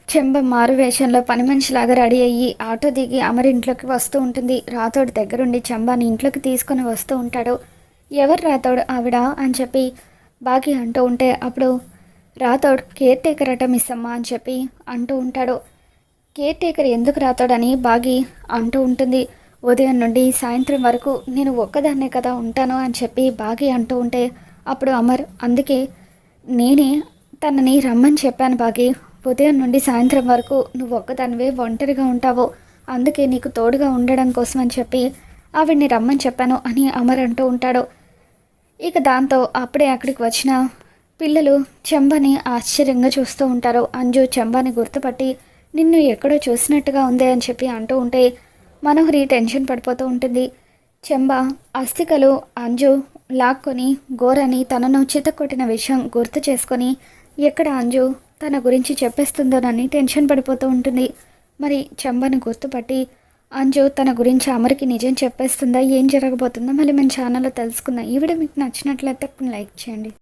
చెంబ మారు వేషంలో పని మనిషిలాగా రెడీ అయ్యి ఆటో దిగి అమర్ ఇంట్లోకి వస్తూ ఉంటుంది. రాథోడ్ దగ్గరుండి చెంబాని ఇంట్లోకి తీసుకొని వస్తూ ఉంటాడు. ఎవరు రాథోడ్ ఆవిడ అని చెప్పి బాగి అంటూ ఉంటే అప్పుడు రాథోడ్ కేర్ టేకర్ అట మిస్ అమ్మ అని చెప్పి అంటూ ఉంటాడు. కేర్ టేకర్ ఎందుకు రాథోడని బాగి అంటూ ఉంటుంది. ఉదయం నుండి సాయంత్రం వరకు నేను ఒక్కదాన్నే కదా ఉంటాను అని చెప్పి బాగి అంటూ ఉంటే అప్పుడు అమర్ అందుకే నేనే తనని రమ్మని చెప్పాను బాగి. ఉదయం నుండి సాయంత్రం వరకు నువ్వు ఒక్కదానివే ఒంటరిగా ఉంటావు, అందుకే నీకు తోడుగా ఉండడం కోసం అని చెప్పి ఆవిడ్ని రమ్మని చెప్పాను అని అమర్ అంటూ ఉంటాడు. ఇక దాంతో అప్పుడే అక్కడికి వచ్చిన పిల్లలు చెంబని ఆశ్చర్యంగా చూస్తూ ఉంటారు. అంజు చెంబాని గుర్తుపట్టి నిన్ను ఎక్కడో చూసినట్టుగా ఉంది అని చెప్పి అంటూ ఉంటే మనోహరి టెన్షన్ పడిపోతూ ఉంటుంది. చెంబ అస్థికలు అంజు లాక్కొని గోరని తనను చితక్కొట్టిన విషయం గుర్తు చేసుకొని ఎక్కడ అంజు తన గురించి చెప్పేస్తుందోనని టెన్షన్ పడిపోతూ ఉంటుంది. మరి చెంబను గుర్తుపట్టి అంజు తన గురించి అమర్కి నిజం చెప్పేస్తుందా, ఏం జరగబోతుందో మళ్ళీ మన ఛానల్లో తెలుసుకుందాం. ఈ వీడియో మీకు నచ్చినట్లయితే లైక్ చేయండి.